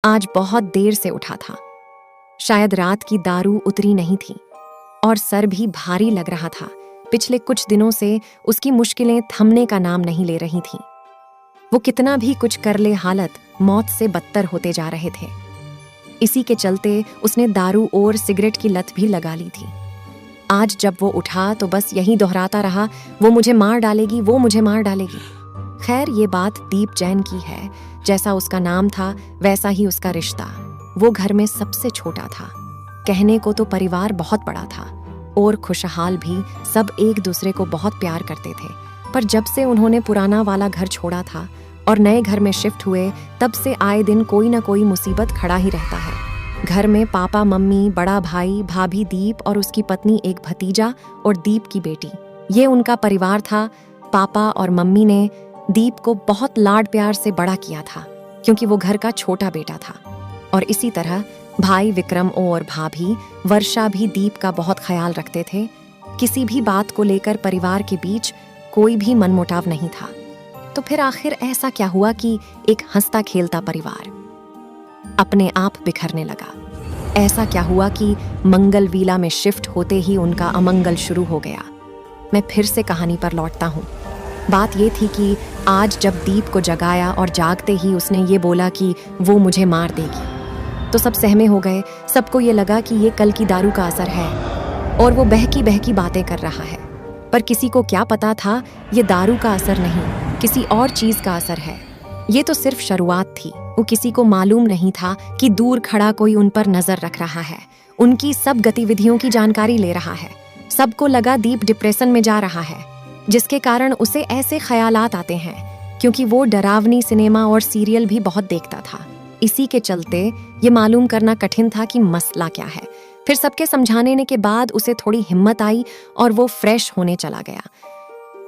आज बहुत देर से उठा था। शायद रात की दारू उतरी नहीं थी और सर भी भारी लग रहा था। पिछले कुछ दिनों से उसकी मुश्किलें थमने का नाम नहीं ले रही थीं। वो कितना भी कुछ कर ले, हालत मौत से बदतर होते जा रहे थे। इसी के चलते उसने दारू और सिगरेट की लत भी लगा ली थी। आज जब वो उठा तो बस यही दोहराता रहा, वो मुझे मार डालेगी, वो मुझे मार डालेगी। खैर, ये बात दीप जैन की है। जैसा उसका नाम था वैसा ही उसका रिश्ता। वो घर में सबसे छोटा था। कहने को तो परिवार बहुत बड़ा था और खुशहाल भी, सब एक दूसरे को बहुत प्यार करते थे। पर जब से उन्होंने पुराना वाला घर छोड़ा था और नए घर में शिफ्ट हुए, तब से आए दिन कोई ना कोई मुसीबत खड़ा ही रहता है। घर में पापा, मम्मी, बड़ा भाई, भाभी, दीप और उसकी पत्नी, एक भतीजा और दीप की बेटी, ये उनका परिवार था। पापा और मम्मी ने दीप को बहुत लाड प्यार से बड़ा किया था क्योंकि वो घर का छोटा बेटा था। और इसी तरह भाई विक्रम और भाभी वर्षा भी दीप का बहुत ख्याल रखते थे। किसी भी बात को लेकर परिवार के बीच कोई भी मनमुटाव नहीं था। तो फिर आखिर ऐसा क्या हुआ कि एक हंसता खेलता परिवार अपने आप बिखरने लगा? ऐसा क्या हुआ कि मंगल वीला में शिफ्ट होते ही उनका अमंगल शुरू हो गया? मैं फिर से कहानी पर लौटता हूँ। बात ये थी कि आज जब दीप को जगाया और जागते ही उसने ये बोला कि वो मुझे मार देगी, तो सब सहमे हो गए। सबको ये लगा कि ये कल की दारू का असर है और वो बहकी बहकी बातें कर रहा है। पर किसी को क्या पता था ये दारू का असर नहीं, किसी और चीज का असर है। ये तो सिर्फ शुरुआत थी। वो किसी को मालूम नहीं था कि दूर खड़ा कोई उन पर नजर रख रहा है, उनकी सब गतिविधियों की जानकारी ले रहा है। सबको लगा दीप डिप्रेशन में जा रहा है, जिसके कारण उसे ऐसे ख्यालात आते हैं, क्योंकि वो डरावनी सिनेमा और सीरियल भी बहुत देखता था। इसी के चलते ये मालूम करना कठिन था कि मसला क्या है। फिर सबके समझाने के बाद उसे थोड़ी हिम्मत आई और वो फ्रेश होने चला गया।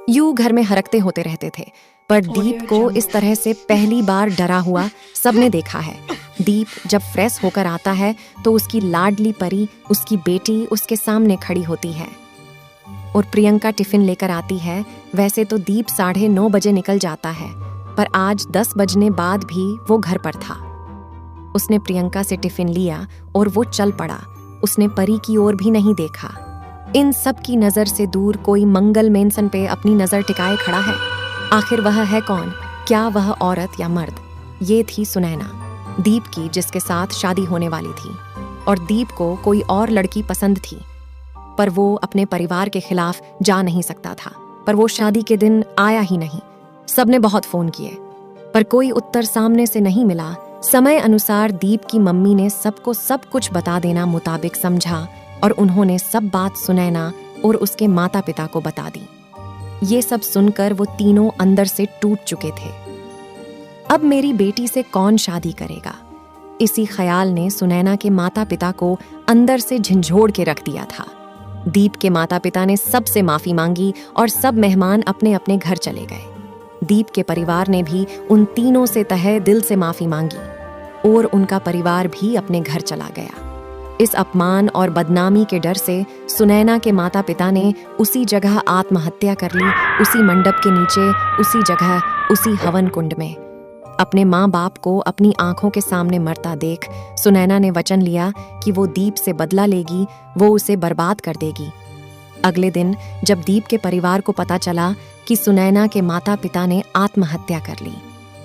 यूं घर में हरकते होते रहते थे, पर दीप को इस तरह से पहली बार डरा हुआ सबने देखा है। दीप जब फ्रेश होकर आता है तो उसकी लाडली परी, उसकी बेटी, उसके सामने खड़ी होती है और प्रियंका टिफिन लेकर आती है। वैसे तो दीप 9:30 बजे निकल जाता है, पर आज 10 बजने बाद भी वो घर पर था। उसने प्रियंका से टिफिन लिया और वो चल पड़ा। उसने परी की ओर भी नहीं देखा। इन सब की नजर से दूर कोई मंगल मेंसन पे अपनी नजर टिकाए खड़ा है। आखिर वह है कौन? क्या वह औरत या मर्द? ये थी सुनैना, दीप की जिसके साथ शादी होने वाली थी। और दीप को कोई और लड़की पसंद थी, पर वो अपने परिवार के खिलाफ जा नहीं सकता था। पर वो शादी के दिन आया ही नहीं। सबने बहुत फोन किए, पर कोई उत्तर सामने से नहीं मिला। समय अनुसार दीप की मम्मी ने सबको सब कुछ बता देना मुताबिक समझा और उन्होंने सब बात सुनैना और उसके माता पिता को बता दी। ये सब सुनकर वो तीनों अंदर से टूट चुके थे। अब मेरी बेटी से कौन शादी करेगा? इसी ख्याल ने सुनैना के माता पिता को अंदर से झंझोड़ के रख दिया था। दीप के माता पिता ने सबसे माफी मांगी और सब मेहमान अपने अपने घर चले गए। दीप के परिवार ने भी उन तीनों से तहे दिल से माफी मांगी और उनका परिवार भी अपने घर चला गया। इस अपमान और बदनामी के डर से सुनैना के माता पिता ने उसी जगह आत्महत्या कर ली, उसी मंडप के नीचे, उसी जगह, उसी हवन कुंड में। अपने माँ बाप को अपनी आंखों के सामने मरता देख सुनैना ने वचन लिया कि वो दीप से बदला लेगी, वो उसे बर्बाद कर देगी। अगले दिन जब दीप के परिवार को पता चला कि सुनैना के माता पिता ने आत्महत्या कर ली,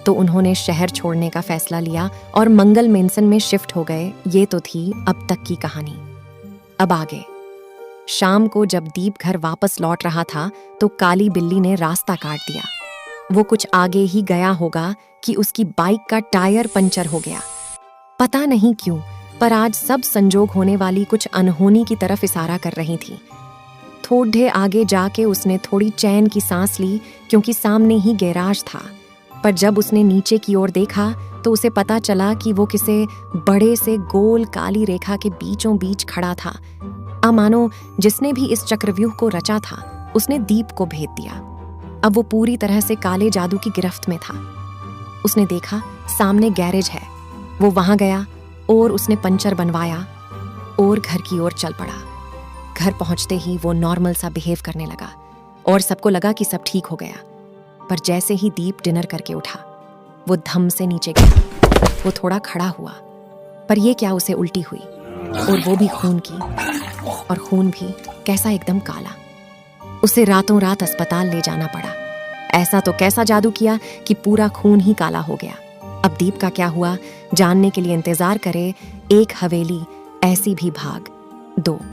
तो उन्होंने शहर छोड़ने का फैसला लिया और मंगल मेंसन में शिफ्ट हो गए। ये तो थी अब तक की कहानी। अब आगे। शाम को जब दीप घर वापस लौट रहा था तो काली बिल्ली ने रास्ता काट दिया। वो कुछ आगे ही गया होगा कि उसकी बाइक का टायर पंचर हो गया। पता नहीं क्यों, पर आज सब संजोग होने वाली कुछ अनहोनी की तरफ इशारा कर रही थी। थोड़े आगे जाके उसने थोड़ी चैन की सांस ली, क्योंकि सामने ही गैराज था। पर जब उसने नीचे की ओर देखा तो उसे पता चला कि वो किसी बड़े से गोल काली रेखा के बीचों बीच खड़ा था। मानो जिसने भी इस चक्रव्यूह को रचा था उसने दीप को भेद दिया। अब वो पूरी तरह से काले जादू की गिरफ्त में था। उसने देखा सामने गैरेज है। वो वहां गया और उसने पंचर बनवाया और घर की ओर चल पड़ा। घर पहुंचते ही वो नॉर्मल सा बिहेव करने लगा और सबको लगा कि सब ठीक हो गया। पर जैसे ही दीप डिनर करके उठा, वो धम से नीचे गिरा वो थोड़ा खड़ा हुआ, पर ये क्या, उसे उल्टी हुई, और वो भी खून की, और खून भी कैसा, एकदम काला। उसे रातों रात अस्पताल ले जाना पड़ा। ऐसा तो कैसा जादू किया कि पूरा खून ही काला हो गया। अब दीप का क्या हुआ, जानने के लिए इंतजार करे एक हवेली ऐसी भी भाग 2।